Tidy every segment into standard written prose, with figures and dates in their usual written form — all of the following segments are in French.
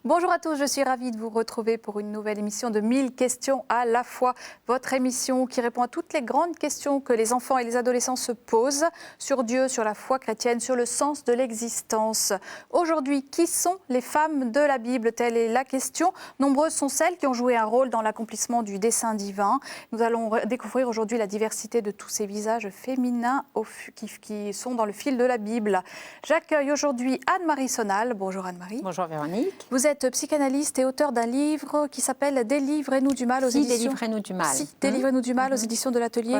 Bonjour à tous, je suis ravie de vous retrouver pour une nouvelle émission de 1000 questions à la fois. Votre émission qui répond à toutes les grandes questions que les enfants et les adolescents se posent sur Dieu, sur la foi chrétienne, sur le sens de l'existence. Aujourd'hui, qui sont les femmes de la Bible? Telle est la question. Nombreuses sont celles qui ont joué un rôle dans l'accomplissement du dessein divin. Nous allons découvrir aujourd'hui la diversité de tous ces visages féminins qui sont dans le fil de la Bible. J'accueille aujourd'hui Anne-Marie Sonal. Bonjour Anne-Marie. Bonjour Véronique. Vous êtes psychanalyste et auteur d'un livre qui s'appelle « Délivrez-nous du mal » aux éditions... Délivrez-nous du mal. Délivrez-nous du mal aux éditions de l'Atelier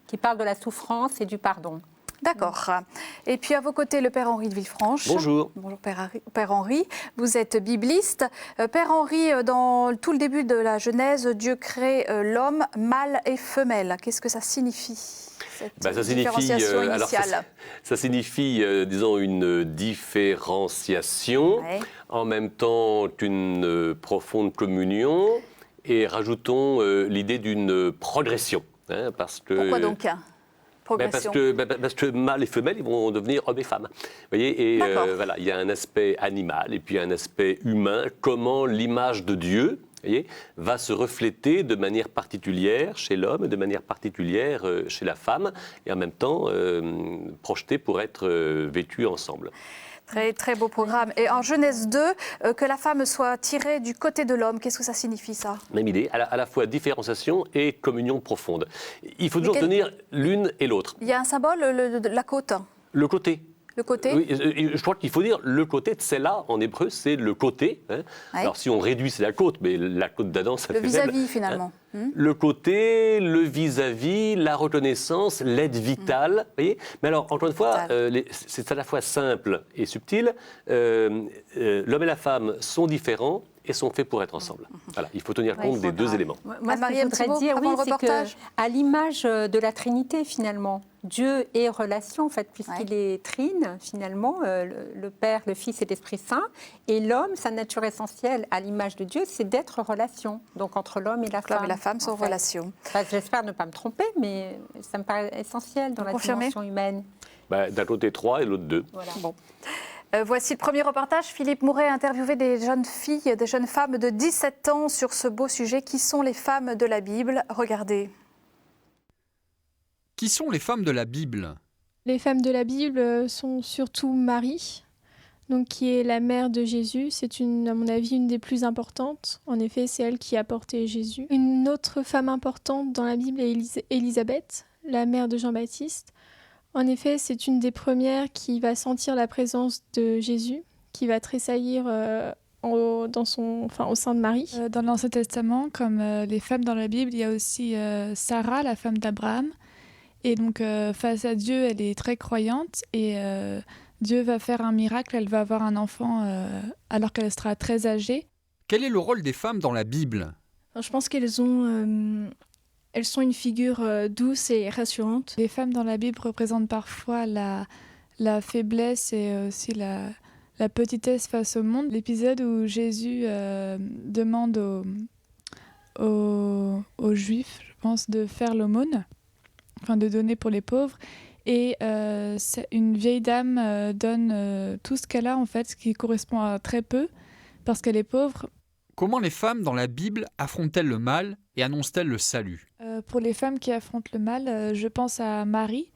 qui parle de la souffrance et du pardon. D'accord. Et puis à vos côtés, le Père Henri de Villefranche. Bonjour. Bonjour Père Henri. Vous êtes bibliste. Père Henri, dans tout le début de la Genèse, Dieu crée l'homme mâle et femelle. Qu'est-ce que ça signifie, cette différenciation initiale? Ça signifie, disons, une différenciation, en même temps une profonde communion, et rajoutons l'idée d'une progression. Parce que, pourquoi donc parce que mâle et femelle, ils vont devenir hommes et femmes. Vous voyez, et voilà, il y a un aspect animal et puis un aspect humain. Comment l'image de Dieu, voyez, va se refléter de manière particulière chez l'homme, de manière particulière chez la femme, et en même temps projetée pour être vêtue ensemble. Très, très beau programme. Et en Genèse 2, que la femme soit tirée du côté de l'homme, qu'est-ce que ça signifie, ça? Même idée, à la fois différenciation et communion profonde. Il faut toujours tenir l'une et l'autre. Il y a un symbole, la côte. Le côté. Le côté. Oui, je crois qu'il faut dire le côté, tsela en hébreu, c'est le côté. Alors si on réduit, c'est la côte, mais la côte d'Adam, ça fait faible. Le vis-à-vis, finalement. Le côté, le vis-à-vis, la reconnaissance, l'aide vitale. Voyez. Mais alors, encore une fois, c'est à la fois simple et subtil. L'homme et la femme sont différents et sont faits pour être ensemble. Voilà, il faut tenir compte des deux éléments. Moi, ce que je voudrais dire, c'est qu'à l'image de la Trinité, finalement, Dieu est relation, en fait, puisqu'il est trine, finalement, le Père, le Fils et l'Esprit Saint. Et l'homme, sa nature essentielle, à l'image de Dieu, c'est d'être relation. Donc, entre l'homme et la femme. L'homme et la femme sont en relation. Enfin, j'espère ne pas me tromper, mais ça me paraît essentiel dans la dimension humaine. D'un côté 3 et l'autre 2. Voilà. Bon. Voici le premier reportage. Philippe Mouret a interviewé des jeunes filles, des jeunes femmes de 17 ans sur ce beau sujet. Qui sont les femmes de la Bible? Regardez. Qui sont les femmes de la Bible? Les femmes de la Bible sont surtout Marie, donc qui est la mère de Jésus. C'est à mon avis une des plus importantes. En effet, c'est elle qui a porté Jésus. Une autre femme importante dans la Bible est Élisabeth, la mère de Jean-Baptiste. En effet, c'est une des premières qui va sentir la présence de Jésus, qui va tressaillir au sein de Marie. Dans l'Ancien Testament, comme les femmes dans la Bible, il y a aussi Sarah, la femme d'Abraham. Et donc, face à Dieu, elle est très croyante et Dieu va faire un miracle. Elle va avoir un enfant alors qu'elle sera très âgée. Quel est le rôle des femmes dans la Bible? Je pense qu'elles sont une figure douce et rassurante. Les femmes dans la Bible représentent parfois la faiblesse et aussi la petitesse face au monde. L'épisode où Jésus demande aux Juifs, je pense, de faire l'aumône, enfin de donner pour les pauvres. Et une vieille dame donne tout ce qu'elle a, en fait, ce qui correspond à très peu, parce qu'elle est pauvre. Comment les femmes dans la Bible affrontent-elles le mal et annoncent-elles le salut? Pour les femmes qui affrontent le mal, je pense à Marie.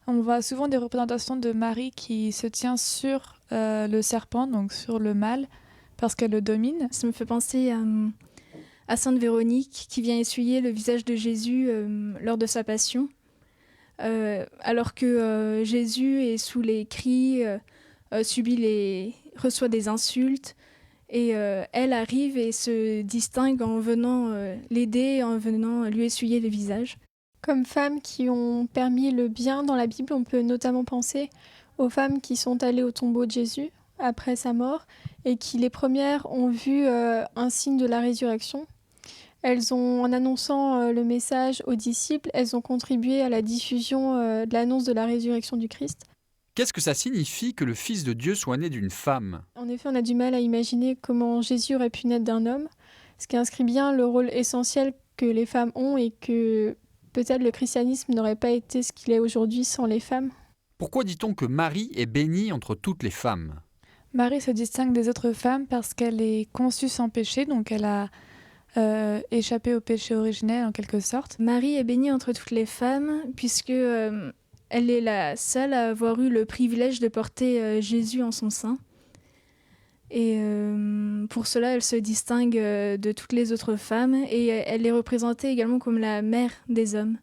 On voit souvent des représentations de Marie qui se tient sur le serpent, donc sur le mal, parce qu'elle le domine. Ça me fait penser à Sainte Véronique qui vient essuyer le visage de Jésus lors de sa passion. Alors que Jésus est sous les cris, reçoit des insultes. Et elle arrive et se distingue en venant l'aider, en venant lui essuyer le visage. Comme femmes qui ont permis le bien dans la Bible, on peut notamment penser aux femmes qui sont allées au tombeau de Jésus après sa mort et qui, les premières, ont vu un signe de la résurrection. Elles ont, en annonçant le message aux disciples, elles ont contribué à la diffusion de l'annonce de la résurrection du Christ. Qu'est-ce que ça signifie que le Fils de Dieu soit né d'une femme? En effet, on a du mal à imaginer comment Jésus aurait pu naître d'un homme, ce qui inscrit bien le rôle essentiel que les femmes ont et que peut-être le christianisme n'aurait pas été ce qu'il est aujourd'hui sans les femmes. Pourquoi dit-on que Marie est bénie entre toutes les femmes? Marie se distingue des autres femmes parce qu'elle est conçue sans péché, donc elle a échappé au péché originel en quelque sorte. Marie est bénie entre toutes les femmes puisque elle est la seule à avoir eu le privilège de porter Jésus en son sein. Et pour cela, elle se distingue de toutes les autres femmes et elle est représentée également comme la mère des hommes,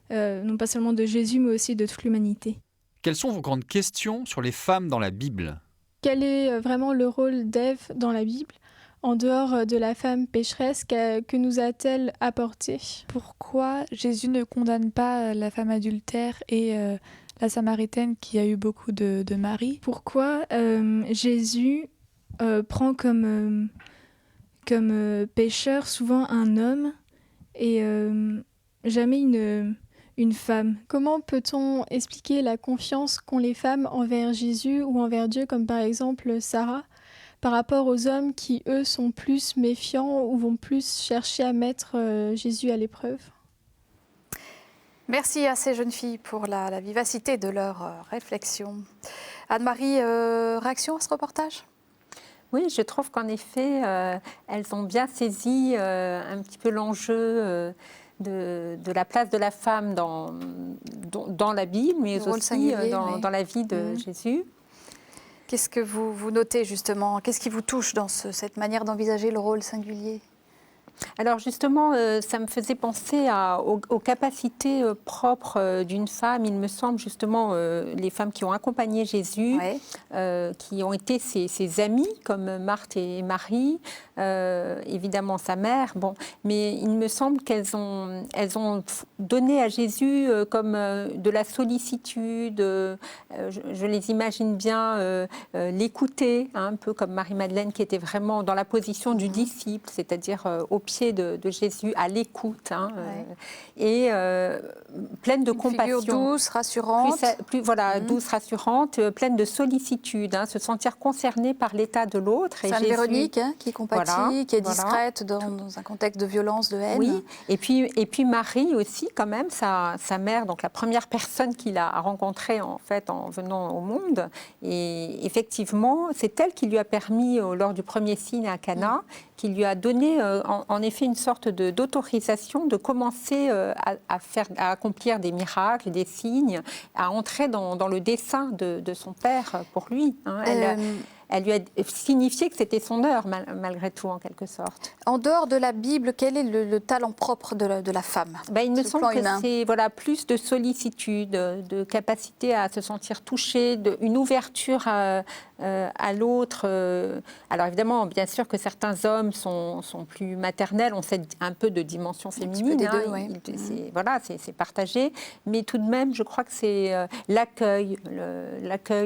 non pas seulement de Jésus mais aussi de toute l'humanité. Quelles sont vos grandes questions sur les femmes dans la Bible ? Quel est vraiment le rôle d'Ève dans la Bible ? En dehors de la femme pécheresse, que nous a-t-elle apporté ? Pourquoi Jésus ne condamne pas la femme adultère et la Samaritaine qui a eu beaucoup de maris ? Pourquoi Jésus prend comme pécheur souvent un homme et jamais une femme. Comment peut-on expliquer la confiance qu'ont les femmes envers Jésus ou envers Dieu, comme par exemple Sarah, par rapport aux hommes qui, eux, sont plus méfiants ou vont plus chercher à mettre Jésus à l'épreuve ? Merci à ces jeunes filles pour la vivacité de leur réflexion. Anne-Marie, réaction à ce reportage ? Oui, je trouve qu'en effet, elles ont bien saisi un petit peu l'enjeu de la place de la femme dans la Bible, mais aussi dans la vie de Jésus. Qu'est-ce que vous notez justement ? Qu'est-ce qui vous touche dans cette manière d'envisager le rôle singulier ? Alors justement, ça me faisait penser aux capacités propres d'une femme. Il me semble justement les femmes qui ont accompagné Jésus, qui ont été ses amies, comme Marthe et Marie, évidemment sa mère. Bon, mais il me semble qu'elles ont donné à Jésus comme de la sollicitude. Je les imagine bien l'écouter, un peu comme Marie-Madeleine qui était vraiment dans la position du disciple, c'est-à-dire au pied de Jésus, à l'écoute, et pleine de compassion. Figure douce, rassurante. Douce, rassurante, pleine de sollicitude, se sentir concernée par l'état de l'autre. Sainte Véronique, qui compatit, qui est discrète dans un contexte de violence, de haine. Oui, et puis Marie aussi, quand même, sa mère, donc la première personne qu'il a rencontrée en fait en venant au monde. Et effectivement, c'est elle qui lui a permis, lors du premier signe à Cana, qui lui a donné en effet une sorte d'autorisation de commencer à accomplir des miracles, des signes, à entrer dans le dessein de son père pour lui. Elle lui a signifié que c'était son heure, malgré tout, en quelque sorte. En dehors de la Bible, quel est le talent propre de la femme ? Il me semble que c'est plus de sollicitude, de capacité à se sentir touchée, une ouverture à l'autre. Alors évidemment, bien sûr que certains hommes sont plus maternels, ont un peu de dimension féminine. C'est partagé. Mais tout de même, je crois que c'est l'accueil,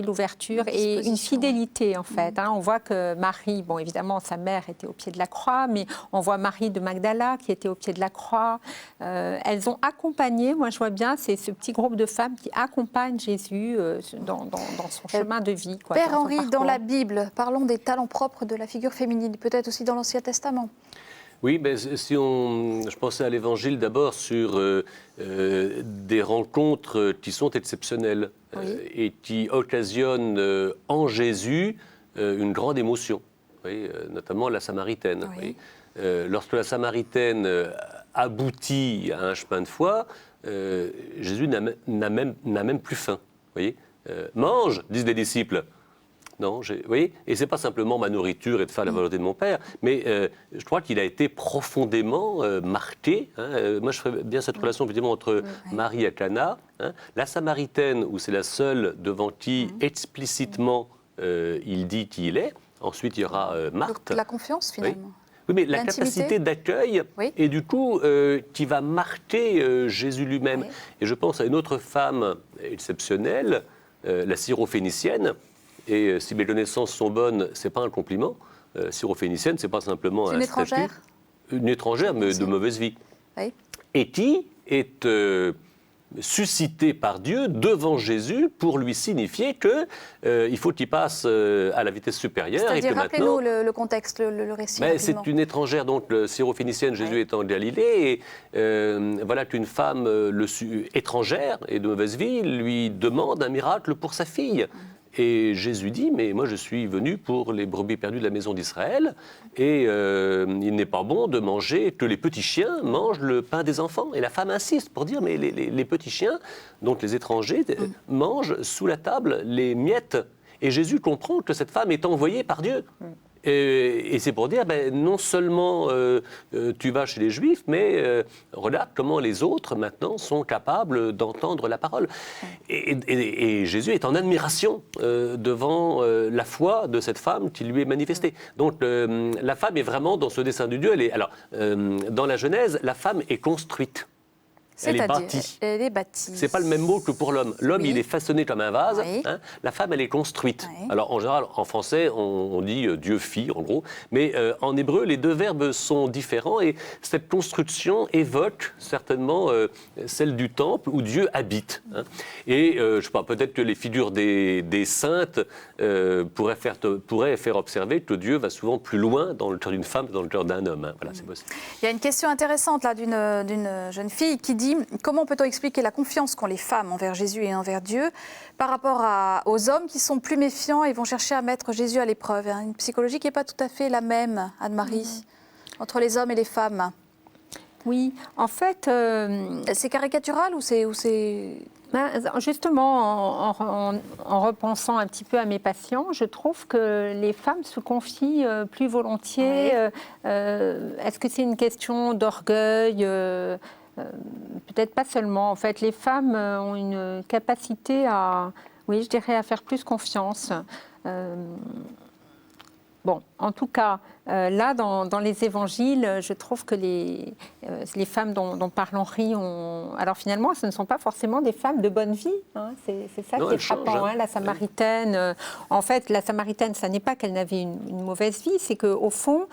l'ouverture et une fidélité, en fait. On voit que Marie, évidemment, sa mère était au pied de la croix, mais on voit Marie de Magdala qui était au pied de la croix. Elles ont accompagné, moi je vois bien, c'est ce petit groupe de femmes qui accompagnent Jésus dans son chemin de vie. Père Henri, dans la Bible, parlons des talents propres de la figure féminine, peut-être aussi dans l'Ancien Testament. Oui, mais je pensais à l'Évangile d'abord sur des rencontres qui sont exceptionnelles et qui occasionnent en Jésus une grande émotion, notamment la Samaritaine. Lorsque la Samaritaine aboutit à un chemin de foi, Jésus n'a même plus faim. Mange, disent les disciples. Non, vous voyez, et c'est pas simplement ma nourriture et de faire la volonté de mon Père, mais je crois qu'il a été profondément marqué. Moi, je ferais bien cette relation évidemment entre Marie et Cana, la Samaritaine, où c'est la seule devant qui explicitement il dit qui il est. Ensuite, il y aura Marthe. Donc, la confiance, finalement. Oui, mais la capacité d'accueil, et du coup, qui va marquer Jésus lui-même. Et je pense à une autre femme exceptionnelle, la syrophénicienne. Et si mes connaissances sont bonnes, ce n'est pas un compliment. Syrophénicienne, ce n'est pas simplement un statut. Une étrangère, mais de mauvaise vie. Et qui est suscitée par Dieu devant Jésus pour lui signifier qu'il faut qu'il passe à la vitesse supérieure. C'est-à-dire, rappelez-nous le contexte, le récit. C'est une étrangère, donc syrophénicienne, Jésus est en Galilée, et voilà qu'une femme étrangère et de mauvaise vie lui demande un miracle pour sa fille. Et Jésus dit, mais moi je suis venu pour les brebis perdues de la maison d'Israël, et il n'est pas bon de manger, que les petits chiens mangent le pain des enfants. Et la femme insiste pour dire, mais les petits chiens, donc les étrangers, mangent sous la table les miettes. Et Jésus comprend que cette femme est envoyée par Dieu. Et c'est pour dire, non seulement tu vas chez les Juifs, mais regarde comment les autres, maintenant, sont capables d'entendre la parole. Et Jésus est en admiration devant la foi de cette femme qui lui est manifestée. Donc, la femme est vraiment dans ce dessein de Dieu. Dans la Genèse, la femme est construite. Elle est bâtie. Elle est bâtie. C'est pas le même mot que pour l'homme. L'homme, il est façonné comme un vase. Oui. Hein. La femme, elle est construite. Oui. Alors, en général, en français, on dit Dieu-fille, en gros. Mais en hébreu, les deux verbes sont différents. Et cette construction évoque certainement celle du temple où Dieu habite. Hein. Et, je sais pas, peut-être que les figures des saintes pourraient faire observer que Dieu va souvent plus loin dans le cœur d'une femme que dans le cœur d'un homme. Hein. Voilà, c'est possible. Il y a une question intéressante là d'une jeune fille qui dit comment peut-on expliquer la confiance qu'ont les femmes envers Jésus et envers Dieu par rapport aux hommes qui sont plus méfiants et vont chercher à mettre Jésus à l'épreuve. Une psychologie qui n'est pas tout à fait la même, Anne-Marie, entre les hommes et les femmes. Oui, en fait... C'est caricatural ou c'est... Justement, en repensant un petit peu à mes patients, je trouve que les femmes se confient plus volontiers. Oui. Est-ce que c'est une question d'orgueil peut-être pas seulement. En fait, les femmes ont une capacité à faire plus confiance. Bon, en tout cas, là, dans les évangiles, je trouve que les femmes dont parle Henri alors finalement, ce ne sont pas forcément des femmes de bonne vie. Hein. C'est ça qui est frappant. Hein, la Samaritaine, en fait, la Samaritaine, ça n'est pas qu'elle n'avait une mauvaise vie, c'est qu'au fond,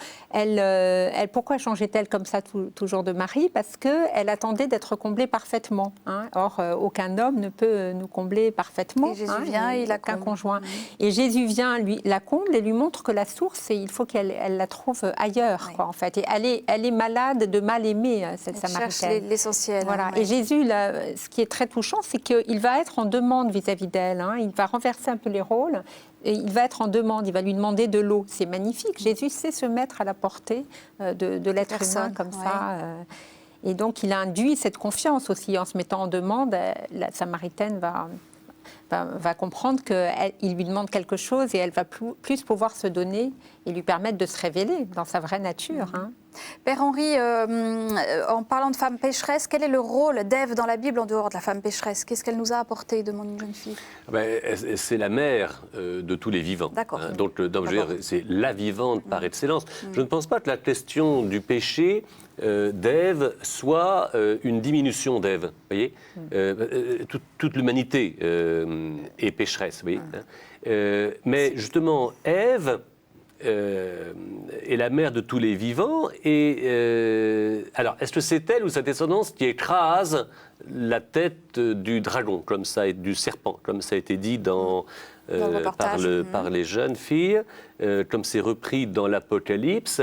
pourquoi changeait-elle comme ça toujours de mari? Parce qu'elle attendait d'être comblée parfaitement. Hein. Or, aucun homme ne peut nous combler parfaitement. Et Jésus vient, il a aucun conjoint. Et Jésus vient, la comble et lui montre que la source, il faut qu'elle la trouve ailleurs, quoi, en fait. Et elle est malade de mal aimer, cette Samaritaine. Cherche l'essentiel. Voilà. Et Jésus, là, ce qui est très touchant, c'est qu'il va être en demande vis-à-vis d'elle. Hein. Il va renverser un peu les rôles. Et il va être en demande, il va lui demander de l'eau. C'est magnifique. Jésus sait se mettre à la portée de l'être humain comme ça. Et donc, il induit cette confiance aussi. En se mettant en demande, la Samaritaine va comprendre qu'il lui demande quelque chose et elle va plus pouvoir se donner et lui permettre de se révéler dans sa vraie nature. Hein. Père Henri, en parlant de femme pécheresse, quel est le rôle d'Ève dans la Bible en dehors de la femme pécheresse? Qu'est-ce qu'elle nous a apporté, demande une jeune fille? C'est la mère de tous les vivants. D'accord. Hein, donc, c'est la vivante par excellence. Je ne pense pas que la question du péché d'Ève soit une diminution d'Ève. Vous voyez, toute l'humanité est pécheresse. Vous voyez, hein. Mais justement, Ève est la mère de tous les vivants. Et alors, est-ce que c'est elle ou sa descendance qui écrase la tête du dragon, du serpent, comme ça a été dit par les jeunes filles, comme c'est repris dans l'Apocalypse?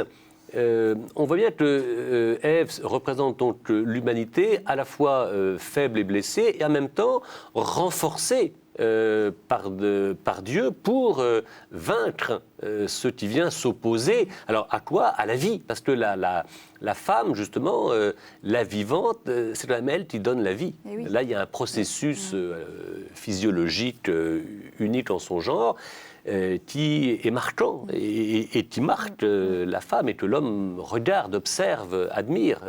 On voit bien que Ève représente donc l'humanité à la fois faible et blessée et en même temps renforcée par Dieu pour vaincre ce qui vient s'opposer. Alors à quoi? À la vie. Parce que la femme, justement, la vivante, c'est quand même elle qui donne la vie. Oui. Là, il y a un processus physiologique unique en son genre. Qui est marquant et qui marque la femme et que l'homme regarde, observe, admire.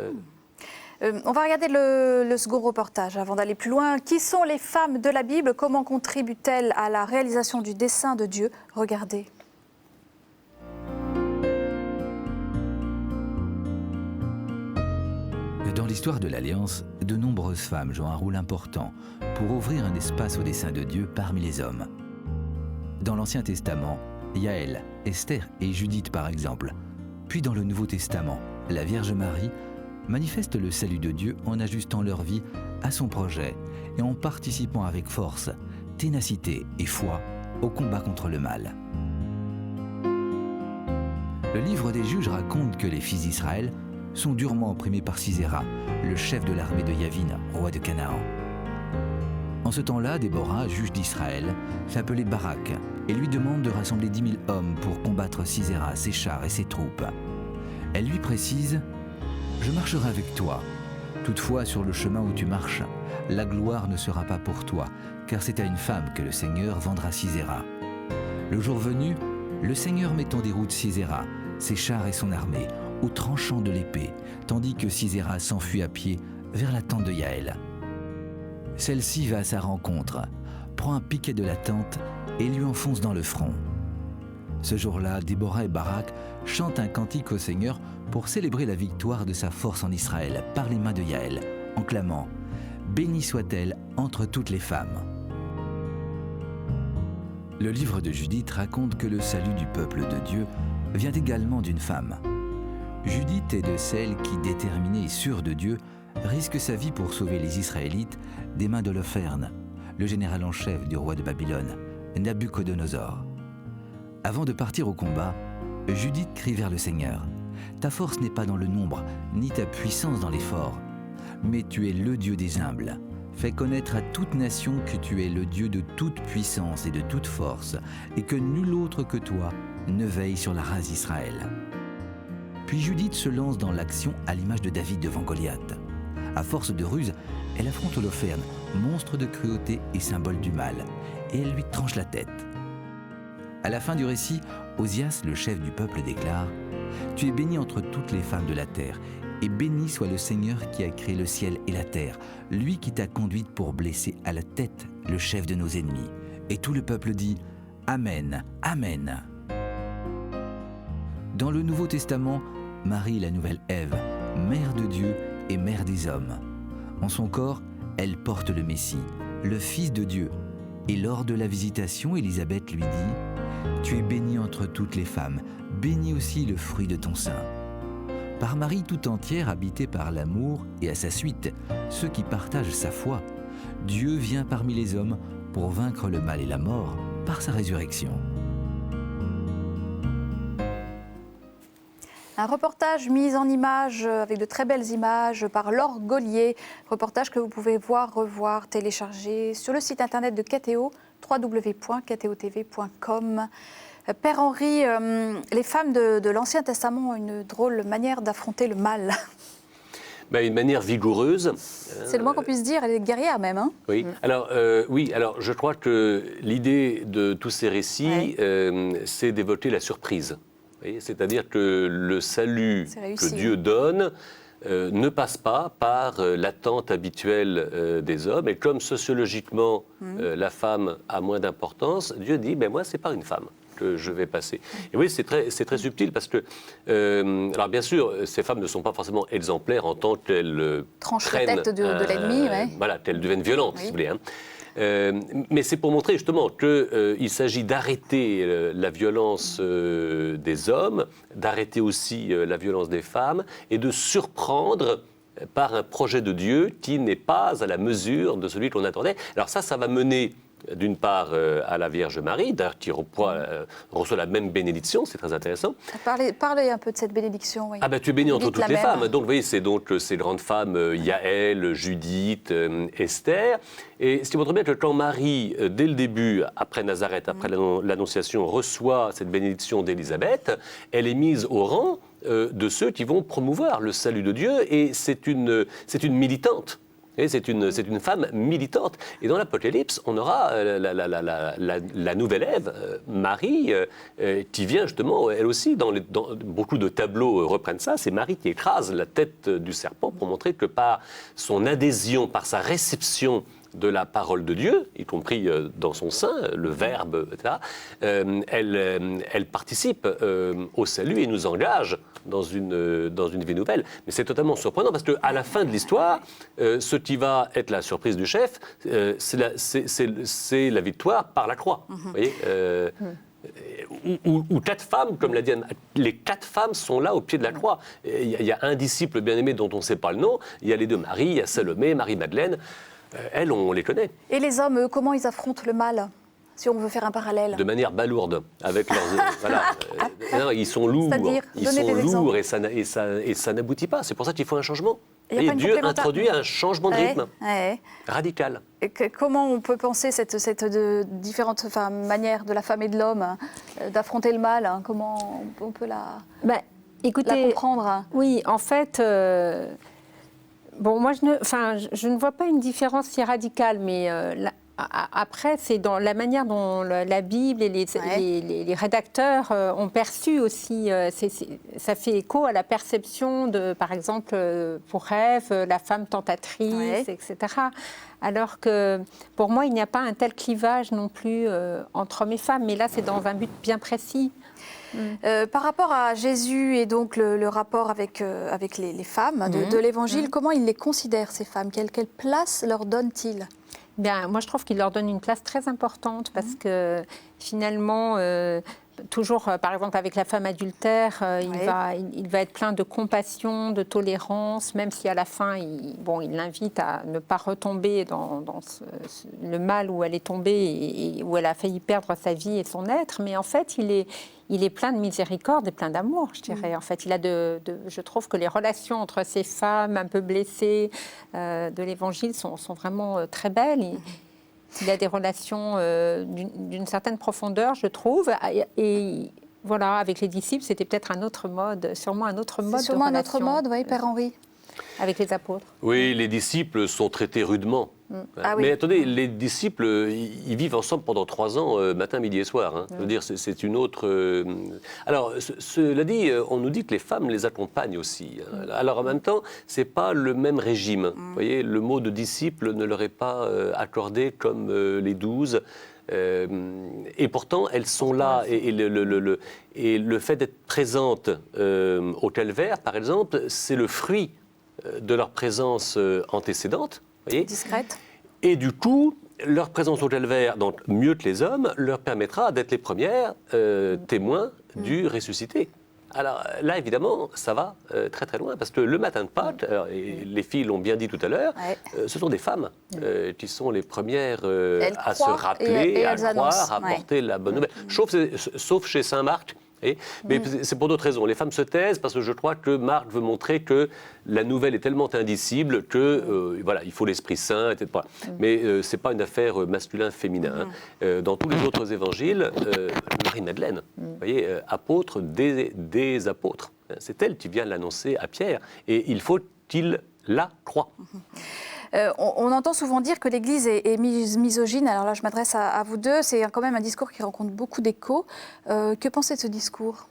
On va regarder le second reportage avant d'aller plus loin. Qui sont les femmes de la Bible? Comment contribuent-elles à la réalisation du dessein de Dieu? Regardez. Dans l'histoire de l'Alliance, de nombreuses femmes jouent un rôle important pour ouvrir un espace au dessein de Dieu parmi les hommes. Dans l'Ancien Testament, Yaël, Esther et Judith par exemple. Puis dans le Nouveau Testament, la Vierge Marie manifeste le salut de Dieu en ajustant leur vie à son projet et en participant avec force, ténacité et foi au combat contre le mal. Le livre des Juges raconte que les fils d'Israël sont durement opprimés par Sisera, le chef de l'armée de Yavin, roi de Canaan. En ce temps-là, Déborah, juge d'Israël, fait appeler Barak et lui demande de rassembler 10 000 hommes pour combattre Sisera, ses chars et ses troupes. Elle lui précise « Je marcherai avec toi. Toutefois, sur le chemin où tu marches, la gloire ne sera pas pour toi, car c'est à une femme que le Seigneur vendra Sisera. » Le jour venu, le Seigneur met en déroute Sisera, ses chars et son armée, au tranchant de l'épée, tandis que Sisera s'enfuit à pied vers la tente de Yaël. Celle-ci va à sa rencontre, prend un piquet de la tente et lui enfonce dans le front. Ce jour-là, Déborah et Barak chantent un cantique au Seigneur pour célébrer la victoire de sa force en Israël par les mains de Yaël, en clamant « Bénie soit-elle entre toutes les femmes ». Le livre de Judith raconte que le salut du peuple de Dieu vient également d'une femme. Judith est de celles qui, déterminée et sûre de Dieu, risque sa vie pour sauver les Israélites des mains d'Holoferne, le général en chef du roi de Babylone, Nabuchodonosor. Avant de partir au combat, Judith crie vers le Seigneur « Ta force n'est pas dans le nombre, ni ta puissance dans l'effort, mais tu es le Dieu des humbles. Fais connaître à toute nation que tu es le Dieu de toute puissance et de toute force, et que nul autre que toi ne veille sur la race d'Israël. » Puis Judith se lance dans l'action à l'image de David devant Goliath. À force de ruse, elle affronte Holoferne, monstre de cruauté et symbole du mal, et elle lui tranche la tête. À la fin du récit, Osias, le chef du peuple, déclare « Tu es béni entre toutes les femmes de la terre, et béni soit le Seigneur qui a créé le ciel et la terre, lui qui t'a conduite pour blesser à la tête le chef de nos ennemis. » Et tout le peuple dit « Amen, Amen ». Dans le Nouveau Testament, Marie, la nouvelle Ève, mère de Dieu et mère des hommes. En son corps, elle porte le Messie, le Fils de Dieu. Et lors de la visitation, Élisabeth lui dit « Tu es bénie entre toutes les femmes, béni aussi le fruit de ton sein. » Par Marie tout entière, habitée par l'amour et à sa suite, ceux qui partagent sa foi, Dieu vient parmi les hommes pour vaincre le mal et la mort par sa résurrection. Un reportage mis en image avec de très belles images par Laure Gaulier, reportage que vous pouvez voir, revoir, télécharger sur le site internet de KTO, www.ktotv.com. Père Henri, les femmes de l'Ancien Testament ont une drôle manière d'affronter le mal. Une manière vigoureuse. C'est le moins qu'on puisse dire, elle est guerrière même. Hein. Oui. Alors, je crois que l'idée de tous ces récits, c'est d'évoquer la surprise. C'est-à-dire que le salut que Dieu donne ne passe pas par l'attente habituelle des hommes. Et comme sociologiquement, la femme a moins d'importance, Dieu dit, moi, c'est par une femme que je vais passer. Et oui, c'est très subtil parce que, alors bien sûr, ces femmes ne sont pas forcément exemplaires en tant qu'elles tranchent la tête de l'ennemi. Voilà, qu'elles deviennent violentes, si vous voulez. Mais c'est pour montrer justement qu'il s'agit d'arrêter la violence des hommes, d'arrêter aussi la violence des femmes et de surprendre par un projet de Dieu qui n'est pas à la mesure de celui qu'on attendait. Alors ça va mener d'une part à la Vierge Marie, qui reçoit la même bénédiction, c'est très intéressant. Parlez un peu de cette bénédiction. Oui. Tu es bénie entre toutes les femmes. Donc, vous voyez, c'est donc ces grandes femmes, Yaël, Judith, Esther. Et ce qui montre bien que quand Marie, dès le début, après Nazareth, après l'Annonciation, reçoit cette bénédiction d'Élisabeth, elle est mise au rang de ceux qui vont promouvoir le salut de Dieu. Et c'est une militante. C'est une femme militante. Et dans l'Apocalypse, on aura la nouvelle Ève, Marie, qui vient justement, elle aussi, dans beaucoup de tableaux reprennent ça, c'est Marie qui écrase la tête du serpent pour montrer que par son adhésion, par sa réception de la parole de Dieu, y compris dans son sein, le Verbe, etc., elle participe au salut et nous engage dans une vie nouvelle. Mais c'est totalement surprenant parce qu'à la fin de l'histoire, ce qui va être la surprise du chef, c'est la victoire par la croix. Vous voyez où 4 femmes, comme l'a dit Anne, les 4 femmes sont là au pied de la croix. Il y a un disciple bien-aimé dont on ne sait pas le nom, il y a les 2 Marie, il y a Salomé, Marie-Madeleine. Elles, on les connaît. Et les hommes, comment ils affrontent le mal ? si on veut faire un parallèle. De manière balourde, avec leurs... voilà. Non, ils sont lourds, et ça n'aboutit pas. C'est pour ça qu'il faut un changement. Et Dieu introduit un changement de rythme radical. Et comment on peut penser cette différente manière de la femme et de l'homme d'affronter le mal, hein, comment on peut la comprendre? Oui, en fait... moi, je ne vois pas une différence si radicale, mais après, c'est dans la manière dont la Bible et les rédacteurs ont perçu aussi. Ça fait écho à la perception de, par exemple, pour Ève, la femme tentatrice, etc. Alors que, pour moi, il n'y a pas un tel clivage non plus entre hommes et femmes. Mais là, c'est dans un but bien précis. Par rapport à Jésus et donc le rapport avec les femmes de l'Évangile, comment il les considère, ces femmes? Quelle place leur donne-t-il? Bien, moi, je trouve qu'il leur donne une place très importante parce que finalement, toujours, par exemple, avec la femme adultère, il va être plein de compassion, de tolérance, même si à la fin, il l'invite à ne pas retomber dans le mal où elle est tombée et où elle a failli perdre sa vie et son être. Mais en fait, il est plein de miséricorde et plein d'amour, je dirais. En fait, je trouve que les relations entre ces femmes un peu blessées de l'Évangile sont vraiment très belles. Il a des relations d'une certaine profondeur, je trouve. Et voilà, avec les disciples, c'était peut-être un autre mode, sûrement un autre mode de relation. Sûrement un autre mode, oui, Père Henri. Avec les apôtres. Oui, les disciples sont traités rudement. Mais attendez, les disciples, ils vivent ensemble pendant 3 ans, matin, midi et soir. Hein. Je veux dire, c'est une autre... Alors, cela dit, on nous dit que les femmes les accompagnent aussi. Alors, en même temps, ce n'est pas le même régime. Vous voyez, le mot de disciple ne leur est pas accordé comme les 12. Et pourtant, elles sont là. Et le fait d'être présentes au calvaire, par exemple, c'est le fruit de leur présence antécédente. Voyez, discrète. Et du coup, leur présence au calvaire, donc mieux que les hommes, leur permettra d'être les premières témoins du ressuscité. Alors là, évidemment, ça va très très loin, parce que le matin de Pâques, et les filles l'ont bien dit tout à l'heure, ce sont des femmes qui sont les premières à se rappeler, à croire, à porter la bonne nouvelle. Sauf chez Saint Marc. Mais c'est pour d'autres raisons. Les femmes se taisent parce que je crois que Marc veut montrer que la nouvelle est tellement indicible que voilà, il faut l'Esprit Saint, etc. Mais ce n'est pas une affaire masculin-féminin. Dans tous les autres évangiles, Marie-Madeleine, voyez, apôtre des apôtres, c'est elle qui vient l'annoncer à Pierre. Et il faut qu'il la croie. On entend souvent dire que l'Église est misogyne. Alors là, je m'adresse à vous deux. C'est quand même un discours qui rencontre beaucoup d'écho. Que pensez de ce discours?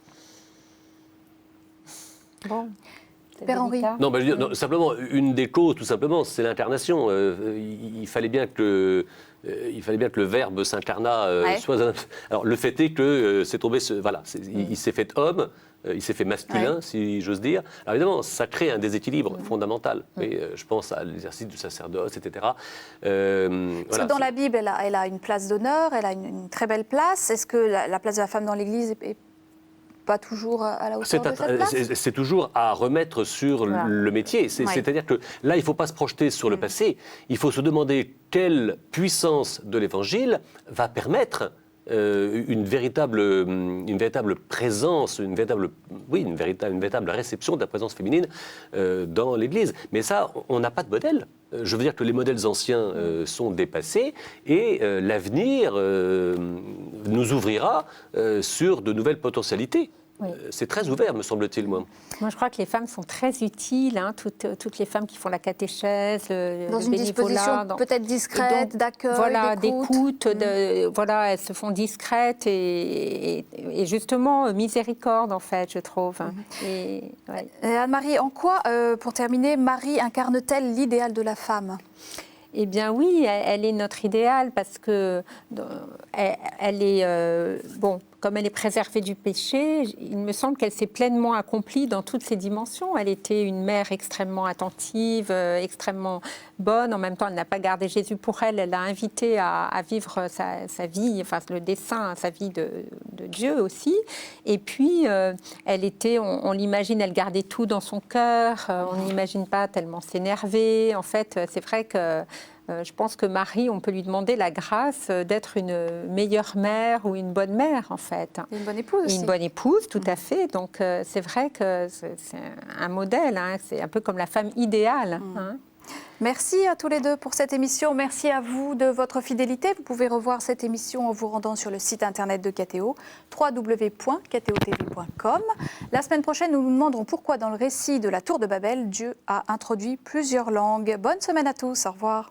Père Henri. Non, simplement, une des causes, tout simplement, c'est l'incarnation. Il fallait bien que le Verbe s'incarna soit... Alors, le fait est que c'est tombé... Voilà, il s'est fait homme, il s'est fait masculin, si j'ose dire. Alors, évidemment, ça crée un déséquilibre fondamental. Je pense à l'exercice du sacerdoce, etc. Parce que dans la Bible, elle a une place d'honneur, elle a une très belle place. Est-ce que la place de la femme dans l'Église est pas toujours à la hauteur de cette place? C'est toujours à remettre sur le métier. C'est-à-dire que là, il ne faut pas se projeter sur le passé. Il faut se demander quelle puissance de l'Évangile va permettre une véritable présence, une véritable réception de la présence féminine dans l'Église. Mais ça, on n'a pas de modèle. Je veux dire que les modèles anciens sont dépassés et l'avenir nous ouvrira sur de nouvelles potentialités. C'est très ouvert, me semble-t-il, moi. Moi, je crois que les femmes sont très utiles, hein, toutes les femmes qui font la catéchèse, dans une disposition peut-être discrète, d'accueil, voilà, d'écoute. Voilà, elles se font discrètes et justement miséricorde, en fait, je trouve. Anne-Marie, en quoi, pour terminer, Marie incarne-t-elle l'idéal de la femme? Eh bien oui, elle est notre idéal parce que elle est comme elle est préservée du péché, il me semble qu'elle s'est pleinement accomplie dans toutes ses dimensions. Elle était une mère extrêmement attentive, extrêmement bonne. En même temps, elle n'a pas gardé Jésus pour elle. Elle l'a invité à vivre sa vie, enfin le dessein, sa vie de de Dieu aussi. Et puis, elle était, on l'imagine, elle gardait tout dans son cœur. On n'imagine pas tellement s'énerver. En fait, c'est vrai que je pense que Marie, on peut lui demander la grâce d'être une meilleure mère ou une bonne mère, en fait. Et une bonne épouse aussi. Une bonne épouse, tout à fait. Donc, c'est vrai que c'est un modèle. Hein. C'est un peu comme la femme idéale. Hein. Merci à tous les deux pour cette émission. Merci à vous de votre fidélité. Vous pouvez revoir cette émission en vous rendant sur le site internet de KTO, www.ktotv.com. La semaine prochaine, nous nous demanderons pourquoi dans le récit de la Tour de Babel, Dieu a introduit plusieurs langues. Bonne semaine à tous. Au revoir.